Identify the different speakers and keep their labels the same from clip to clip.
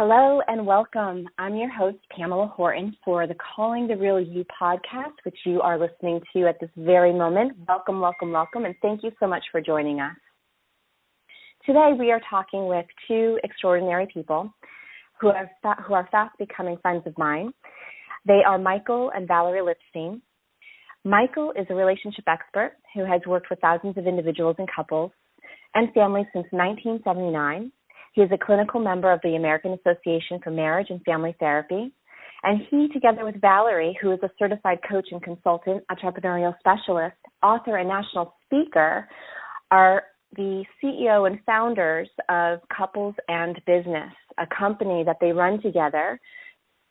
Speaker 1: Hello and welcome. I'm your host, Pamella Horton, for the Calling the Real You podcast, which you are listening to at this very moment. Welcome, welcome, welcome, and thank you so much for joining us. Today we are talking with two extraordinary people who are fast becoming friends of mine. They are Michael and Valerie Lipstein. Michael is a relationship expert who has worked with thousands of individuals and couples and families since 1979. He is a clinical member of the American Association for Marriage and Family Therapy. And he, together with Valerie, who is a certified coach and consultant, entrepreneurial specialist, author, and national speaker, are the CEO and founders of Couples and Business, a company that they run together.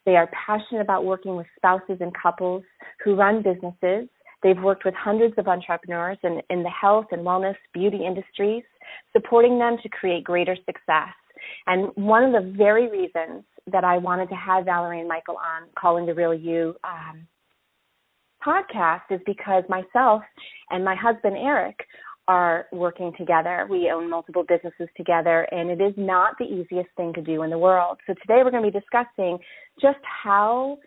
Speaker 1: They are passionate about working with spouses and couples who run businesses. They've worked with hundreds of entrepreneurs in the health and wellness beauty industries, supporting them to create greater success. And one of the very reasons that I wanted to have Valerie and Michael on Calling the Real You podcast is because myself and my husband, Eric, are working together. We own multiple businesses together, and it is not the easiest thing to do in the world. So today we're going to be discussing just how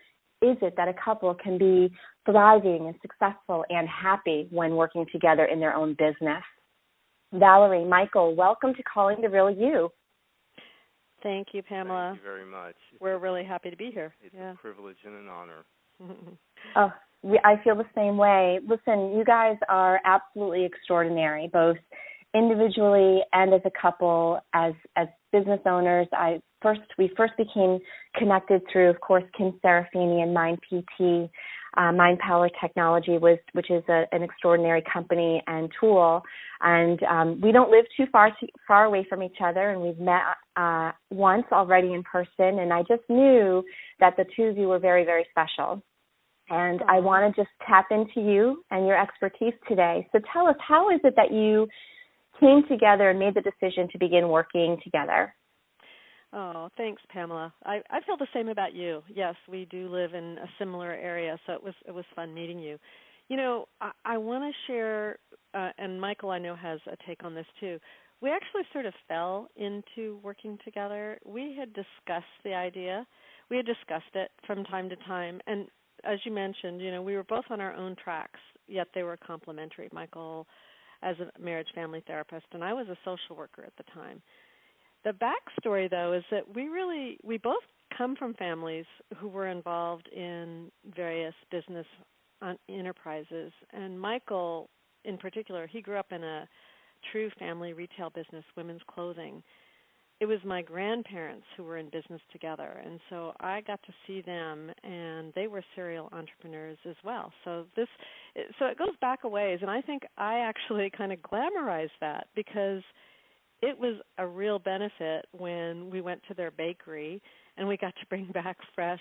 Speaker 1: is it that a couple can be thriving and successful and happy when working together in their own business. Valerie, Michael, welcome to Calling the Real You.
Speaker 2: Thank you, Pamela.
Speaker 3: Thank you very much.
Speaker 2: We're really happy to be here.
Speaker 3: It's a privilege and an honor.
Speaker 1: I feel the same way. Listen, you guys are absolutely extraordinary, both individually and as a couple, as business owners. We first became connected through, of course, Kim Serafini and Mind PT. Mind Power Technology, which is an extraordinary company and tool. And we don't live too far away from each other, and we've met once already in person. And I just knew that the two of you were very, very special. And I want to just tap into you and your expertise today. So tell us, how is it that you came together and made the decision to begin working together?
Speaker 2: Oh, thanks, Pamela. I feel the same about you. Yes, we do live in a similar area, so it was fun meeting you. You know, I want to share, and Michael I know has a take on this too. We actually sort of fell into working together. We had discussed the idea. We had discussed it from time to time, and as you mentioned, you know, we were both on our own tracks, yet they were complementary. Michael as a marriage family therapist, and I was a social worker at the time. The backstory, though, is that we both come from families who were involved in various business enterprises. And Michael, in particular, he grew up in a true family retail business, women's clothing. It was my grandparents who were in business together, and so I got to see them, and they were serial entrepreneurs as well. So it goes back a ways, and I think I actually kind of glamorized that because it was a real benefit when we went to their bakery and we got to bring back fresh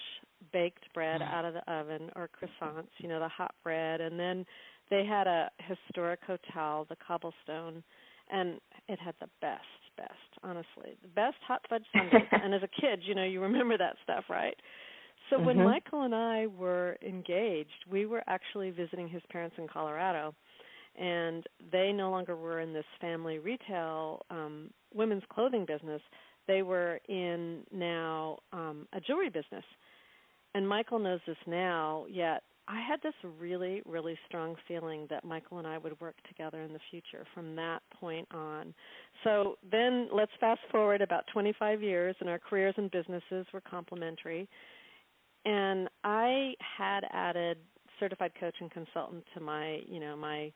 Speaker 2: baked bread out of the oven, or croissants, you know, the hot bread. And then they had a historic hotel, the Cobblestone, and it had the best, honestly, the best hot fudge sundaes. And as a kid, you know, you remember that stuff, right? So when Michael and I were engaged, we were actually visiting his parents in Colorado. And they no longer were in this family retail women's clothing business. They were in now a jewelry business. And Michael knows this now, yet I had this really, really strong feeling that Michael and I would work together in the future from that point on. So then let's fast forward about 25 years, and our careers and businesses were complementary. And I had added certified coach and consultant to my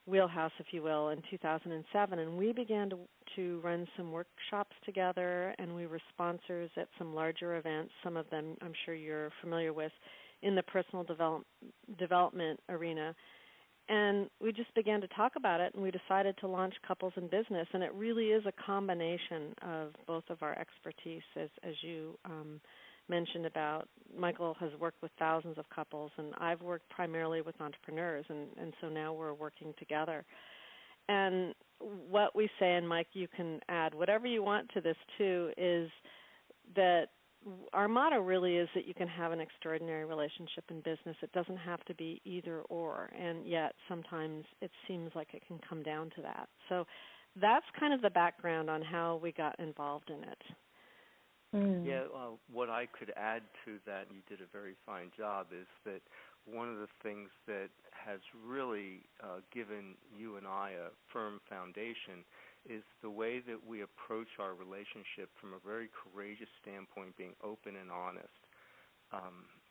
Speaker 2: wheelhouse, if you will, in 2007, and we began to run some workshops together, and we were sponsors at some larger events, some of them I'm sure you're familiar with, in the personal development arena. And we just began to talk about it, and we decided to launch Couples in Business, and it really is a combination of both of our expertise, as you mentioned about. Michael has worked with thousands of couples, and I've worked primarily with entrepreneurs, and so now we're working together. And what we say, and Mike, you can add whatever you want to this too, is that our motto really is that you can have an extraordinary relationship in business. It doesn't have to be either or, and yet sometimes it seems like it can come down to that. So that's kind of the background on how we got involved in it.
Speaker 3: Yeah, what I could add to that, and you did a very fine job, is that one of the things that has really given you and I a firm foundation is the way that we approach our relationship from a very courageous standpoint, being open and honest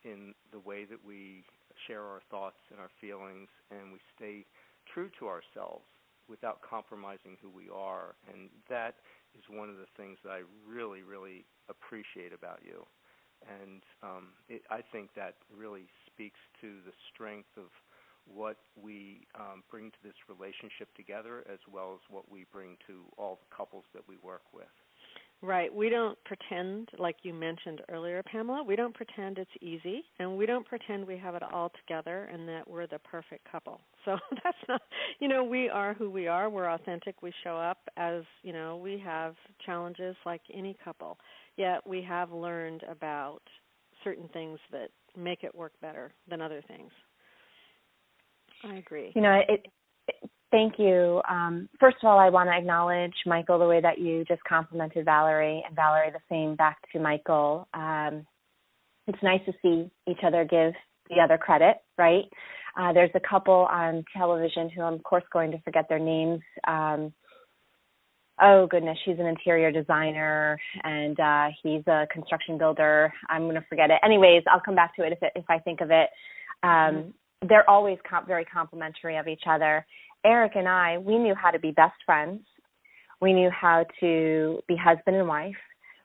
Speaker 3: in the way that we share our thoughts and our feelings, and we stay true to ourselves without compromising who we are. And that is one of the things that I really, really appreciate about you. And I think that really speaks to the strength of what we bring to this relationship together, as well as what we bring to all the couples that we work with.
Speaker 2: Right. We don't pretend, like you mentioned earlier, Pamela, we don't pretend it's easy, and we don't pretend we have it all together and that we're the perfect couple. So that's not, we are who we are. We're authentic. We show up as, we have challenges like any couple. Yet we have learned about certain things that make it work better than other things. I agree.
Speaker 1: Thank you. First of all, I want to acknowledge, Michael, the way that you just complimented Valerie, and Valerie the same back to Michael. It's nice to see each other give the other credit, right? There's a couple on television who I'm, of course, going to forget their names. Oh, goodness, she's an interior designer, and he's a construction builder. I'm going to forget it. Anyways, I'll come back to it if I think of it. They're always very complimentary of each other. Eric and I, we knew how to be best friends. We knew how to be husband and wife.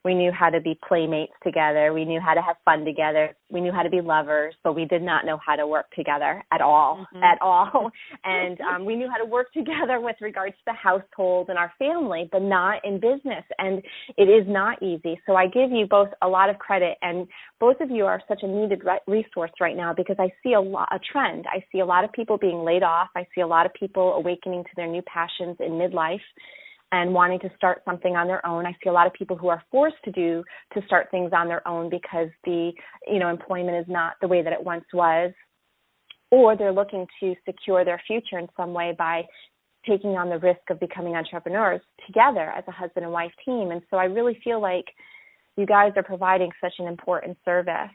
Speaker 1: We knew how to be playmates together. We knew how to have fun together. We knew how to be lovers, but we did not know how to work together at all, And we knew how to work together with regards to the household and our family, but not in business. And it is not easy. So I give you both a lot of credit, and both of you are such a needed resource right now, because I see a trend. I see a lot of people being laid off. I see a lot of people awakening to their new passions in midlife and wanting to start something on their own. I see a lot of people who are forced to start things on their own because the employment is not the way that it once was, or they're looking to secure their future in some way by taking on the risk of becoming entrepreneurs together as a husband and wife team. And so I really feel like you guys are providing such an important service.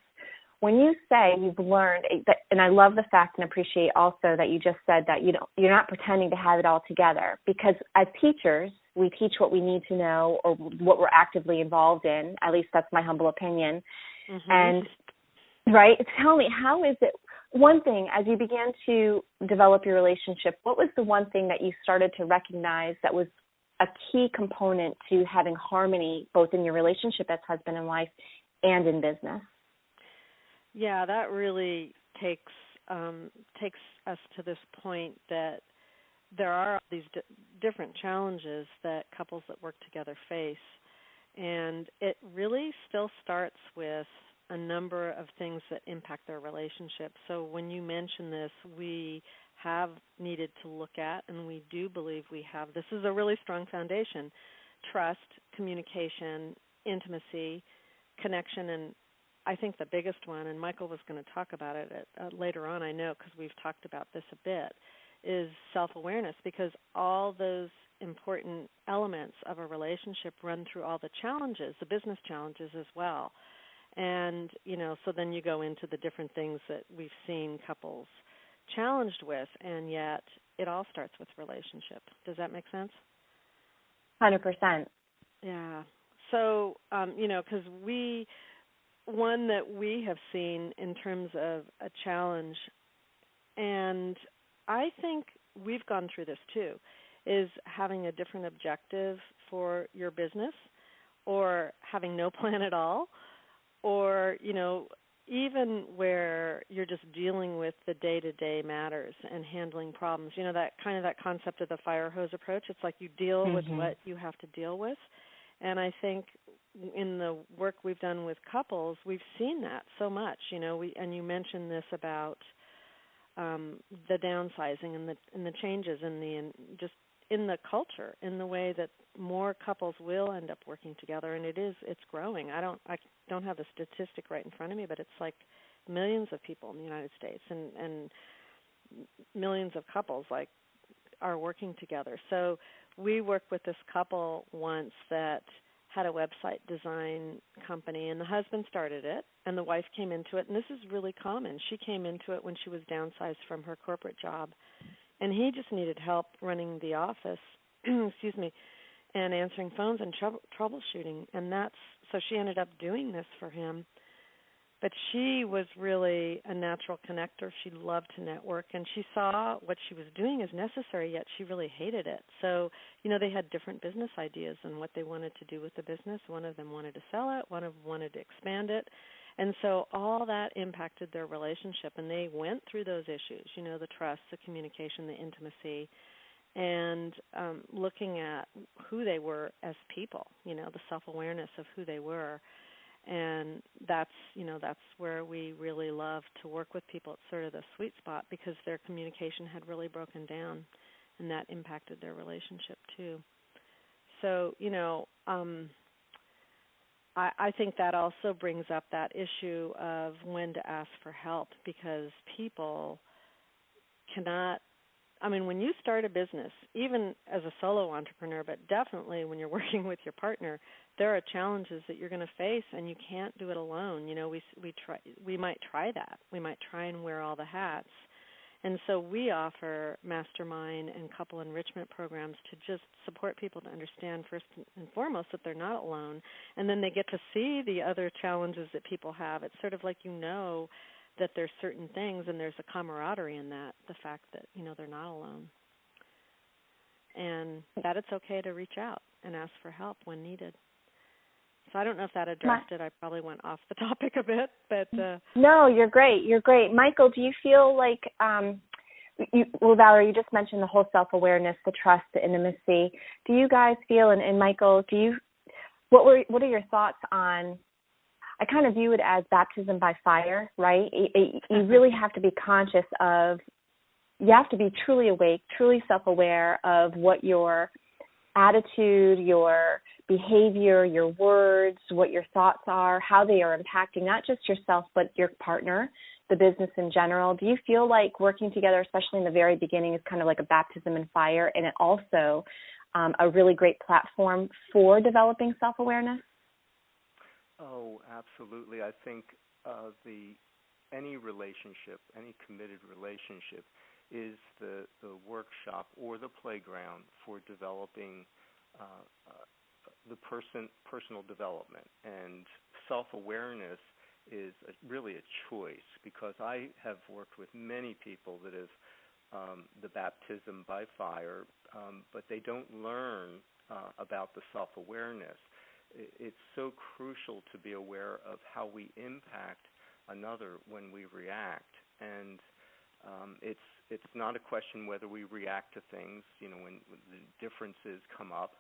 Speaker 1: When you say you've learned, and I love the fact and appreciate also that you just said that you're not pretending to have it all together, because as teachers, we teach what we need to know or what we're actively involved in. At least that's my humble opinion. And, right, tell me, how is it, one thing, as you began to develop your relationship, what was the one thing that you started to recognize that was a key component to having harmony both in your relationship as husband and wife and in business?
Speaker 2: Yeah, that really takes us to this point that there are these different challenges that couples that work together face, and it really still starts with a number of things that impact their relationship. So when you mention this, we have needed to look at, and we do believe we have, this is a really strong foundation: trust, communication, intimacy, connection, and I think the biggest one, and Michael was going to talk about it later on, I know, because we've talked about this a bit, is self-awareness, because all those important elements of a relationship run through all the challenges, the business challenges as well. And, so then you go into the different things that we've seen couples challenged with, and yet it all starts with relationship. Does that make sense?
Speaker 1: 100%.
Speaker 2: Yeah. So, because one that we have seen in terms of a challenge, and I think we've gone through this too, is having a different objective for your business, or having no plan at all, or, even where you're just dealing with the day-to-day matters and handling problems. That concept of the fire hose approach. It's like you deal with what you have to deal with. And I think in the work we've done with couples, we've seen that so much. And you mentioned this about the downsizing and the changes just in the culture, in the way that more couples will end up working together, and it's growing. I don't have the statistic right in front of me, but it's like millions of people in the United States and millions of couples are working together. So we worked with this couple once that had a website design company, and the husband started it, and the wife came into it, and this is really common. She came into it when she was downsized from her corporate job, and he just needed help running the office, excuse me, and answering phones and troubleshooting, and so she ended up doing this for him. But she was really a natural connector. She loved to network, and she saw what she was doing as necessary, yet she really hated it. So, they had different business ideas and what they wanted to do with the business. One of them wanted to sell it. One of them wanted to expand it. And so all that impacted their relationship, and they went through those issues, the trust, the communication, the intimacy, and looking at who they were as people, the self-awareness of who they were. And that's where we really love to work with people. It's sort of the sweet spot because their communication had really broken down, and that impacted their relationship too. So, I think that also brings up that issue of when to ask for help, because people cannot, when you start a business, even as a solo entrepreneur, but definitely when you're working with your partner, there are challenges that you're going to face, and you can't do it alone. We might try that. We might try and wear all the hats. And so we offer mastermind and couple enrichment programs to just support people to understand first and foremost that they're not alone, and then they get to see the other challenges that people have. It's sort of like that there's certain things, and there's a camaraderie in that, the fact that, they're not alone. And that it's okay to reach out and ask for help when needed. So I don't know if that addressed it. I probably went off the topic a bit, but
Speaker 1: no, you're great. You're great. Michael, do you feel like Valerie, you just mentioned the whole self-awareness, the trust, the intimacy. Do you guys feel, and Michael, what are your thoughts on, I kind of view it as baptism by fire, right? You really have to be conscious of, you have to be truly awake, truly self-aware of what your attitude, your behavior, your words, what your thoughts are, how they are impacting not just yourself but your partner, the business in general. Do you feel like working together, especially in the very beginning, is kind of like a baptism in fire, and it also a really great platform for developing self-awareness?
Speaker 3: Oh, absolutely. I think any relationship, any committed relationship, is the workshop or the playground for developing the personal development. And self-awareness is really a choice, because I have worked with many people that have the baptism by fire, but they don't learn about the self-awareness. It's so crucial to be aware of how we impact another when we react. And it's not a question whether we react to things, when the differences come up.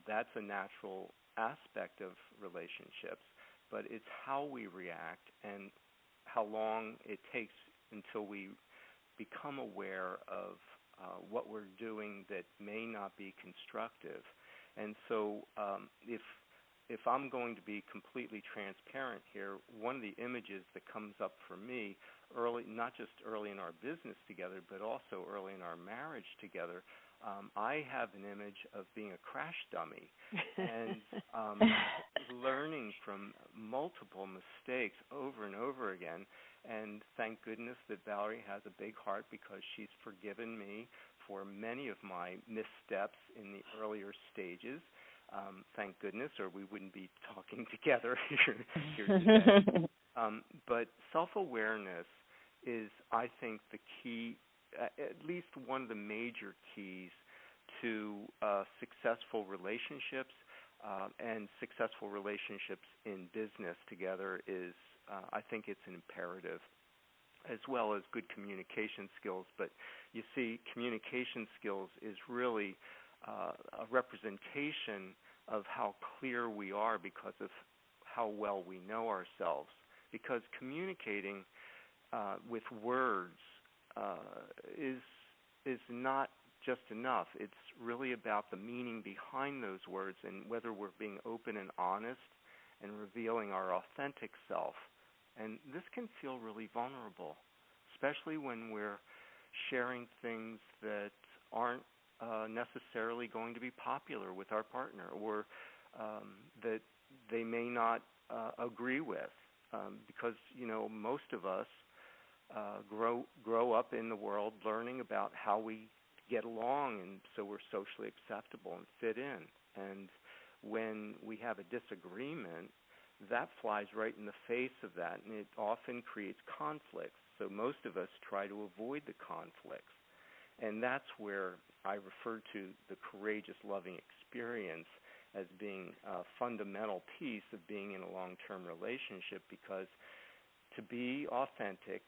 Speaker 3: That's a natural aspect of relationships, but it's how we react and how long it takes until we become aware of what we're doing that may not be constructive. And so if I'm going to be completely transparent here, one of the images that comes up for me early, not just early in our business together, but also early in our marriage together, I have an image of being a crash dummy and learning from multiple mistakes over and over again. And thank goodness that Valerie has a big heart, because she's forgiven me for many of my missteps in the earlier stages. Thank goodness, or we wouldn't be talking together here today. But self-awareness is, I think, the key, at least one of the major keys to successful relationships, and successful relationships in business together is, I think it's an imperative, as well as good communication skills. But you see, communication skills is really a representation of how clear we are because of how well we know ourselves. Because communicating with words is not just enough. It's really about the meaning behind those words and whether we're being open and honest and revealing our authentic self. And this can feel really vulnerable, especially when we're sharing things that aren't necessarily going to be popular with our partner, or that they may not agree with, because most of us grow up in the world learning about how we get along, and so we're socially acceptable and fit in. And when we have a disagreement, that flies right in the face of that, and it often creates conflicts. So most of us try to avoid the conflicts. And that's where I refer to the courageous, loving experience as being a fundamental piece of being in a long-term relationship, because to be authentic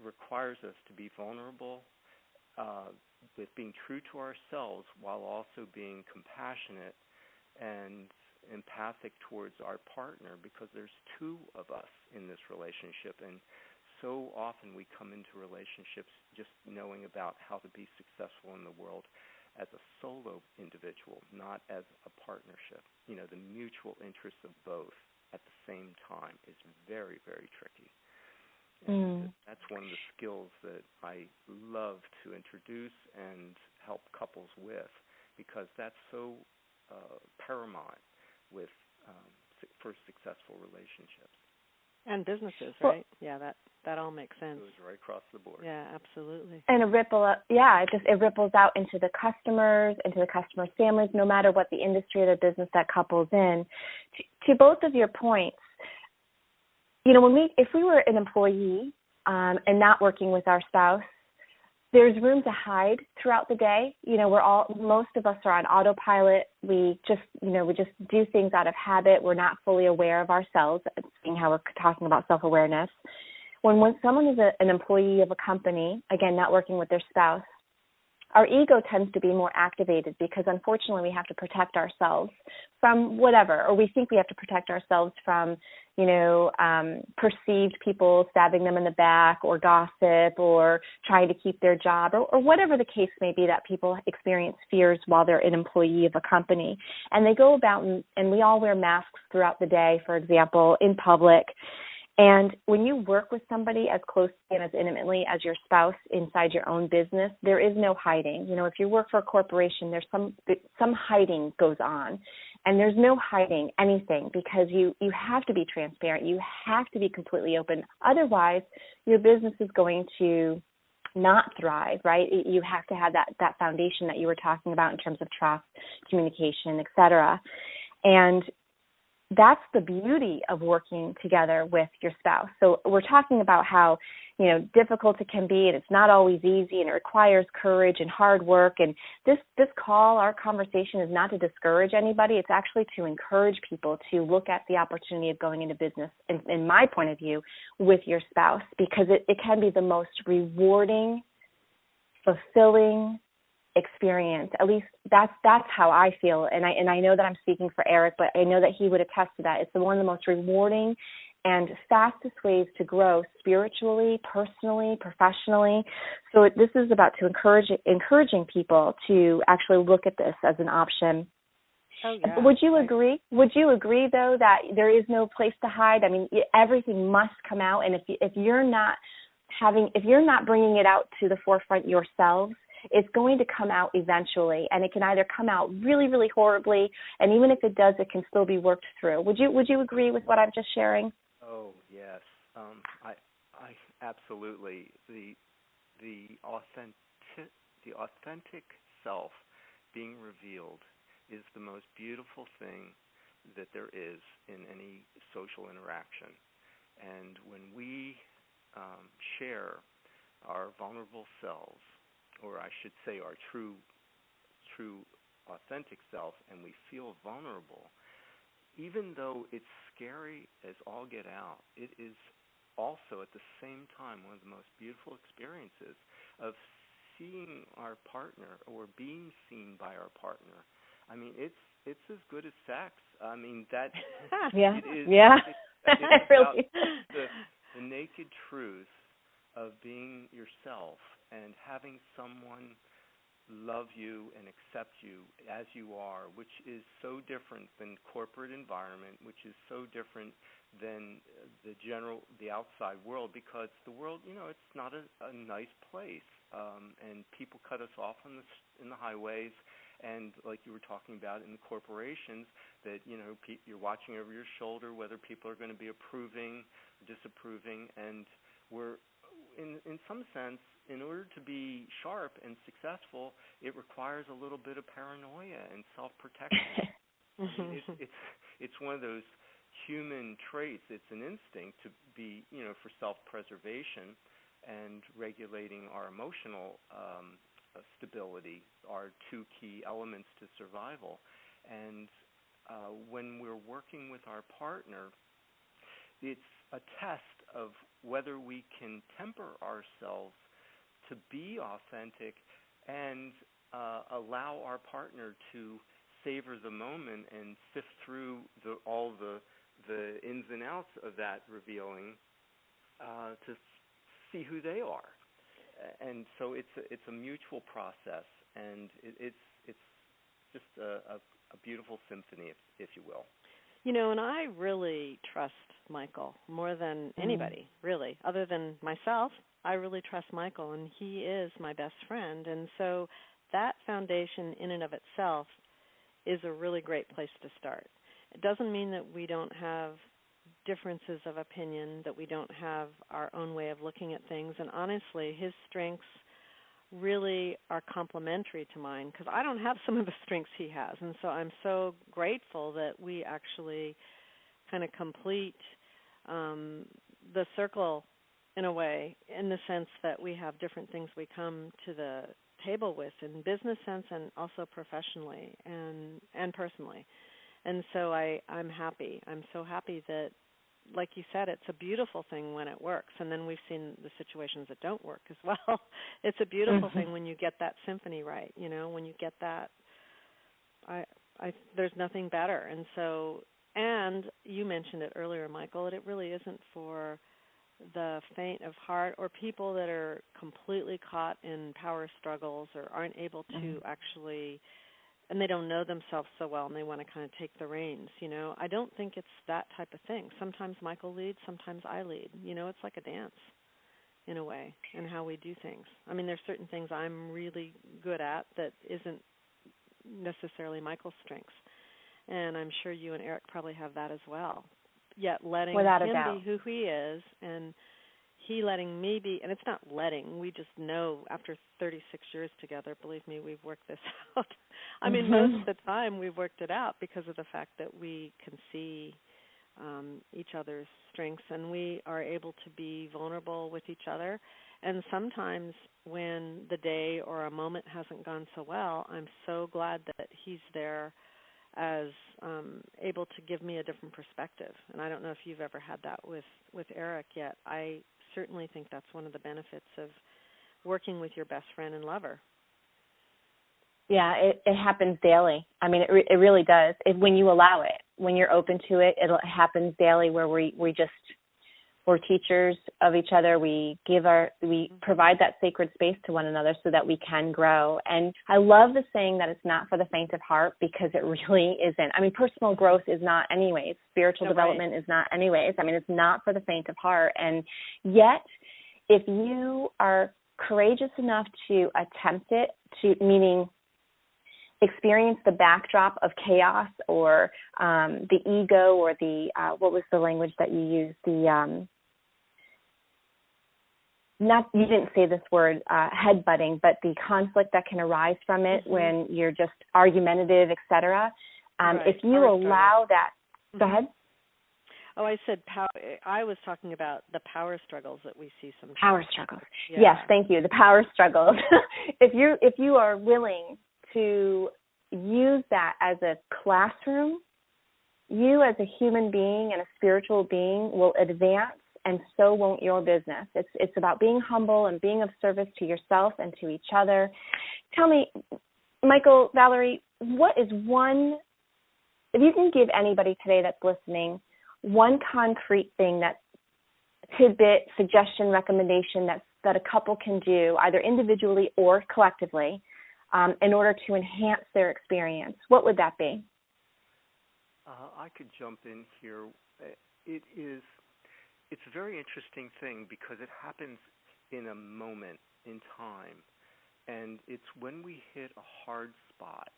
Speaker 3: requires us to be vulnerable, with being true to ourselves while also being compassionate and empathic towards our partner, because there's two of us in this relationship. And so often we come into relationships just knowing about how to be successful in the world as a solo individual, not as a partnership. The mutual interests of both at the same time is very, very tricky. And that's one of the skills that I love to introduce and help couples with, because that's so paramount for successul relationships.
Speaker 2: And businesses, right? Yeah, that all makes sense.
Speaker 3: It goes right across the board.
Speaker 2: Yeah, absolutely.
Speaker 1: And it ripples out into the customers, into the customers' families, no matter what the industry or the business that couple's in. To both of your points, if we were an employee and not working with our spouse, there's room to hide throughout the day. Most of us are on autopilot. We just do things out of habit. We're not fully aware of ourselves, seeing how we're talking about self-awareness. When someone is an employee of a company, again, not working with their spouse, our ego tends to be more activated, because unfortunately we have to protect ourselves from whatever, or we think we have to protect ourselves from, perceived people stabbing them in the back, or gossip, or trying to keep their job, or whatever the case may be, that people experience fears while they're an employee of a company. And they go about, and we all wear masks throughout the day, for example, in public. And when you work with somebody as closely and as intimately as your spouse inside your own business, there is no hiding. If you work for a corporation, there's some hiding goes on. And there's no hiding anything, because you have to be transparent. You have to be completely open. Otherwise, your business is going to not thrive, right? You have to have that foundation that you were talking about in terms of trust, communication, et cetera. And that's the beauty of working together with your spouse. So we're talking about how, difficult it can be, and it's not always easy, and it requires courage and hard work. And this call, our conversation, is not to discourage anybody. It's actually to encourage people to look at the opportunity of going into business, in my point of view, with your spouse, because it can be the most rewarding, fulfilling experience. At least that's how I feel, and I know that I'm speaking for Eric, but I know that he would attest to that. It's one of the most rewarding and fastest ways to grow spiritually, personally, professionally. So this is about encouraging people to actually look at this as an option.
Speaker 2: Oh, yeah.
Speaker 1: Would you agree? Would you agree, though, that there is no place to hide? I mean, everything must come out, and if you're not bringing it out to the forefront yourselves, it's going to come out eventually, and it can either come out really, really horribly, and even if it does, it can still be worked through. Would you agree with what I'm just sharing?
Speaker 3: Oh, yes. I absolutely. The authentic self being revealed is the most beautiful thing that there is in any social interaction. And when we share our vulnerable selves, or I should say our true authentic self, and we feel vulnerable, even though it's scary as all get out, it is also at the same time one of the most beautiful experiences of seeing our partner or being seen by our partner. I mean, it's as good as sex. I mean, that
Speaker 1: yeah,
Speaker 3: it is.
Speaker 1: Yeah,
Speaker 3: it's
Speaker 1: really.
Speaker 3: the naked truth of being yourself and having someone love you and accept you as you are, which is so different than corporate environment, which is so different than the outside world, because the world, it's not a nice place, and people cut us off in the highways, And like you were talking about in the corporations, that you're watching over your shoulder whether people are going to be approving or disapproving, and we're in some sense, in order to be sharp and successful, it requires a little bit of paranoia and self-protection. It's one of those human traits. It's an instinct to be, for self-preservation and regulating our emotional stability are two key elements to survival. And when we're working with our partner, it's a test of whether we can temper ourselves to be authentic and allow our partner to savor the moment and sift through all the ins and outs of that revealing to see who they are. And so it's a mutual process, and it's just a beautiful symphony, if you will.
Speaker 2: And I really trust Michael more than anybody, really, other than myself. I really trust Michael, and he is my best friend. And so that foundation in and of itself is a really great place to start. It doesn't mean that we don't have differences of opinion, that we don't have our own way of looking at things. And honestly, his strengths really are complementary to mine, because I don't have some of the strengths he has. And so I'm so grateful that we actually kind of complete the circle in a way, in the sense that we have different things we come to the table with in business sense and also professionally and personally. And so I'm happy. I'm so happy that, like you said, it's a beautiful thing when it works. And then we've seen the situations that don't work as well. It's a beautiful thing when you get that symphony right, when you get that. There's nothing better. And so, and you mentioned it earlier, Michael, it really isn't for the faint of heart or people that are completely caught in power struggles or aren't able to actually, and they don't know themselves so well and they want to kind of take the reins. I don't think it's that type of thing. Sometimes Michael leads, sometimes I lead. It's like a dance in a way, and how we do things. I mean, there's certain things I'm really good at that isn't necessarily Michael's strengths, and I'm sure you and Eric probably have that as well. Yet letting him be who he is, and he letting me be, and it's not letting, we just know after 36 years together, believe me, we've worked this out. I mean, most of the time we've worked it out because of the fact that we can see each other's strengths, and we are able to be vulnerable with each other. And sometimes when the day or a moment hasn't gone so well, I'm so glad that he's there as able to give me a different perspective. And I don't know if you've ever had that with Eric yet. I certainly think that's one of the benefits of working with your best friend and lover.
Speaker 1: Yeah, it happens daily. I mean, it really does. When you allow it, when you're open to it, it happens daily, where we're teachers of each other. We provide that sacred space to one another so that we can grow. And I love the saying that it's not for the faint of heart, because it really isn't. I mean, personal growth is not anyways. Spiritual development is not anyways. I mean, it's not for the faint of heart. And yet, if you are courageous enough to attempt it, meaning experience the backdrop of chaos or the ego or the, what was the language that you used? You didn't say this word, headbutting, but the conflict that can arise from it when you're just argumentative, et cetera. If you allow that, go ahead.
Speaker 2: Oh, I said I was talking about the power struggles that we see sometimes.
Speaker 1: Power struggles.
Speaker 2: Yeah.
Speaker 1: Yes, thank you. The power struggles. If you are willing to use that as a classroom, you as a human being and a spiritual being will advance, and so won't your business. It's about being humble and being of service to yourself and to each other. Tell me, Michael, Valerie, what is one, if you can give anybody today that's listening, one concrete thing, that tidbit, suggestion, recommendation that a couple can do, either individually or collectively, in order to enhance their experience, what would that be?
Speaker 3: I could jump in here. It's a very interesting thing because it happens in a moment in time, and it's when we hit a hard spot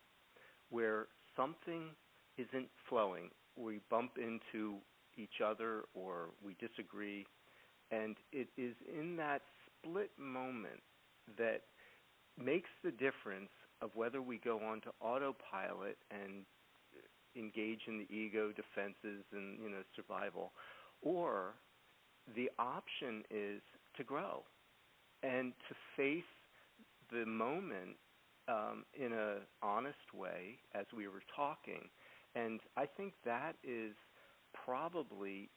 Speaker 3: where something isn't flowing, we bump into each other or we disagree, and it is in that split moment that makes the difference of whether we go on to autopilot and engage in the ego defenses and survival, or the option is to grow and to face the moment in an honest way as we were talking. And I think that is probably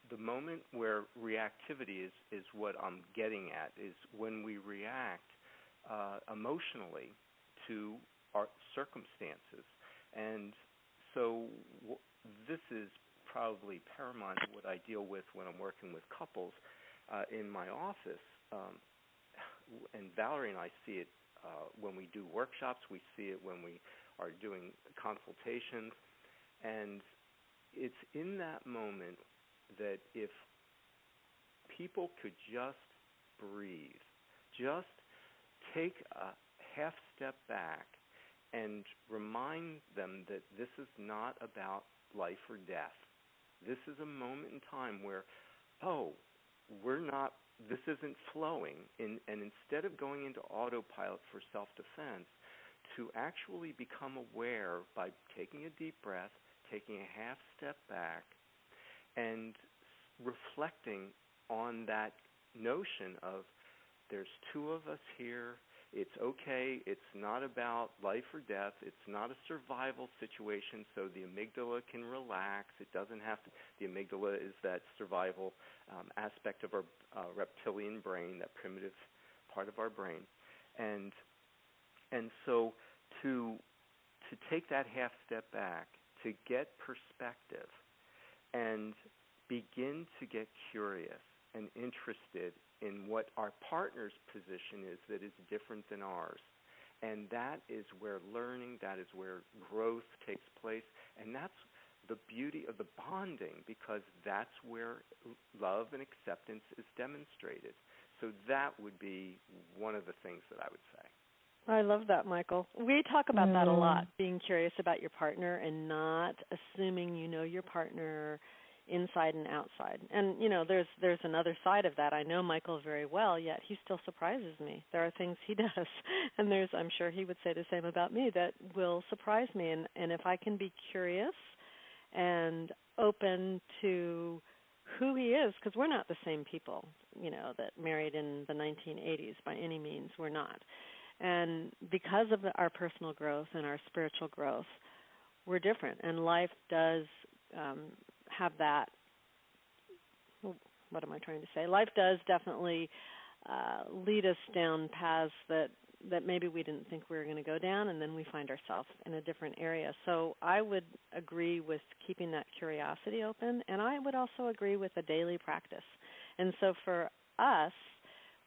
Speaker 3: the moment where reactivity is what I'm getting at, is when we react emotionally to our circumstances. And so this is probably paramount to what I deal with when I'm working with couples in my office. And Valerie and I see it when we do workshops. We see it when we are doing consultations. And it's in that moment that if people could just breathe, just take a half step back and remind them that this is not about life or death. This is a moment in time where, this isn't flowing. And instead of going into autopilot for self-defense, to actually become aware by taking a deep breath, taking a half step back, and reflecting on that notion of there's two of us here. It's okay. It's not about life or death. It's not a survival situation, so the amygdala can relax. It doesn't have to. The amygdala is that survival aspect of our reptilian brain, that primitive part of our brain. And so to take that half step back, to get perspective and begin to get curious and interested in what our partner's position is that is different than ours. And that is where learning, that is where growth takes place. And that's the beauty of the bonding, because that's where love and acceptance is demonstrated. So that would be one of the things that I would say.
Speaker 2: I love that, Michael. We talk about that a lot, being curious about your partner and not assuming you know your partner inside and outside. And, there's another side of that. I know Michael very well, yet he still surprises me. There are things he does, and I'm sure he would say the same about me, that will surprise me. And if I can be curious and open to who he is, because we're not the same people, that married in the 1980s by any means. We're not. And because of our personal growth and our spiritual growth, we're different. And life does have that, what am I trying to say? Life does definitely lead us down paths that maybe we didn't think we were going to go down, and then we find ourselves in a different area. So I would agree with keeping that curiosity open, and I would also agree with a daily practice. And so for us,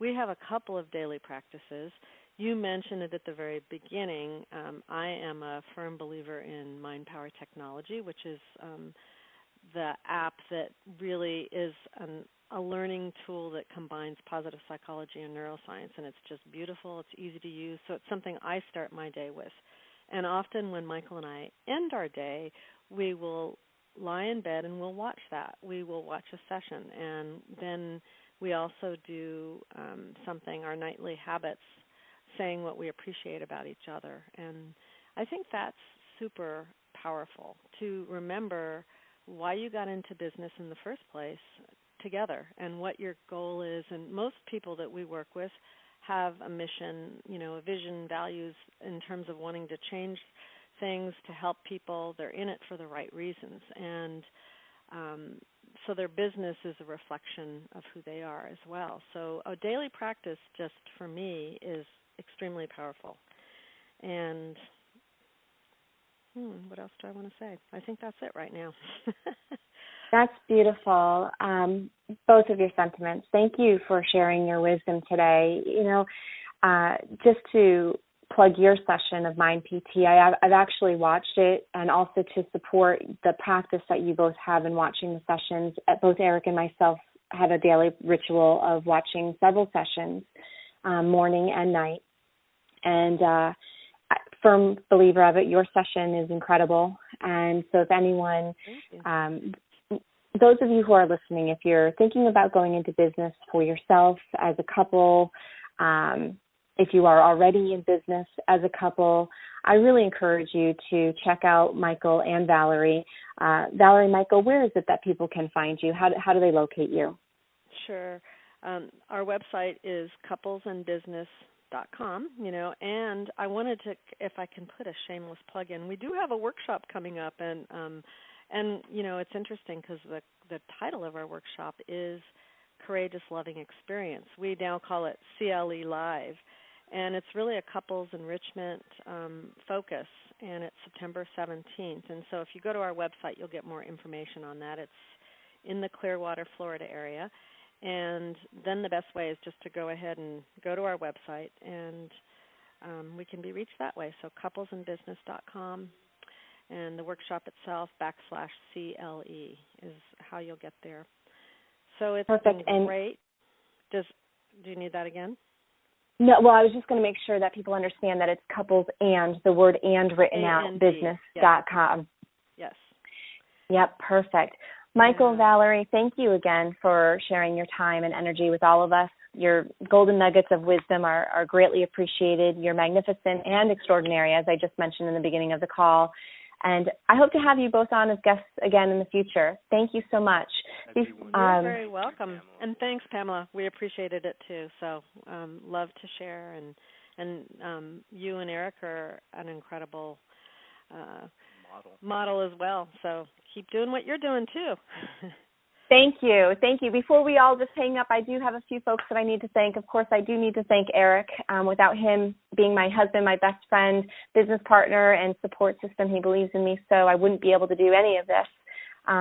Speaker 2: we have a couple of daily practices. You mentioned it at the very beginning. I am a firm believer in mind power technology, which is the app that really is a learning tool that combines positive psychology and neuroscience, and it's just beautiful. It's easy to use, so it's something I start my day with. And often when Michael and I end our day, we will lie in bed and we'll watch that. We will watch a session, and then we also do something, our nightly habits, saying what we appreciate about each other. And I think that's super powerful, to remember why you got into business in the first place together and what your goal is. And most people that we work with have a mission, a vision, values in terms of wanting to change things, to help people. They're in it for the right reasons. And so their business is a reflection of who they are as well. So a daily practice, just for me, is extremely powerful. And what else do I want to say? I think that's it right now.
Speaker 1: That's beautiful, both of your sentiments. Thank you for sharing your wisdom today. Just to plug your session of Mind PT, I've actually watched it, and also to support the practice that you both have in watching the sessions. Both Eric and myself have a daily ritual of watching several sessions, morning and night. And firm believer of it. Your session is incredible. And so if anyone, those of you who are listening, if you're thinking about going into business for yourself as a couple, if you are already in business as a couple, I really encourage you to check out Michael and Valerie. Valerie, Michael, where is it that people can find you? How do they locate you?
Speaker 2: Sure. Our website is couplesandbusiness.com, and I wanted to, if I can put a shameless plug in, we do have a workshop coming up, and it's interesting because the title of our workshop is Courageous Loving Experience. We now call it CLE Live, and it's really a couples enrichment focus, and it's September 17th. And so if you go to our website, you'll get more information on that. It's in the Clearwater, Florida area. And then the best way is just to go ahead and go to our website, and we can be reached that way. So couplesandbusiness.com, and the workshop itself /CLE is how you'll get there. So it's
Speaker 1: perfect.
Speaker 2: Been great. Do you need that again?
Speaker 1: No, well, I was just going to make sure that people understand that it's couples and the word and written out, business.com.
Speaker 2: Yes.
Speaker 1: Yep, perfect. Michael, Valerie, thank you again for sharing your time and energy with all of us. Your golden nuggets of wisdom are greatly appreciated. You're magnificent and extraordinary, as I just mentioned in the beginning of the call. And I hope to have you both on as guests again in the future. Thank you so much.
Speaker 2: You're very welcome. And thanks, Pamela. We appreciated it, too. So love to share. And you and Eric are an incredible model as well. So keep doing what you're doing, too.
Speaker 1: Thank you. Thank you. Before we all just hang up, I do have a few folks that I need to thank. Of course, I do need to thank Eric. Without him being my husband, my best friend, business partner, and support system, he believes in me, so I wouldn't be able to do any of this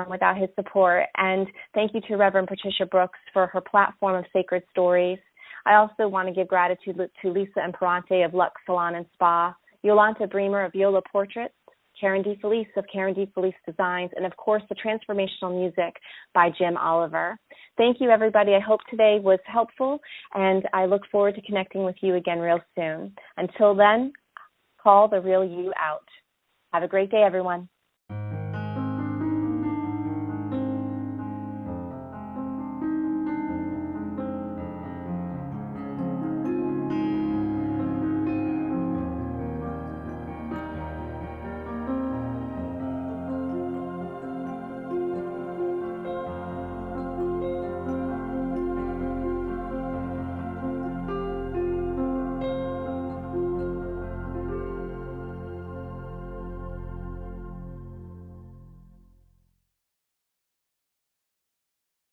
Speaker 1: without his support. And thank you to Reverend Patricia Brooks for her platform of sacred stories. I also want to give gratitude to Lisa Imperante of Lux Salon and Spa, Yolanta Bremer of Yola Portraits, Karen DeFelice of Karen DeFelice Designs, and, of course, the transformational music by Jim Oliver. Thank you, everybody. I hope today was helpful, and I look forward to connecting with you again real soon. Until then, call the real you out. Have a great day, everyone.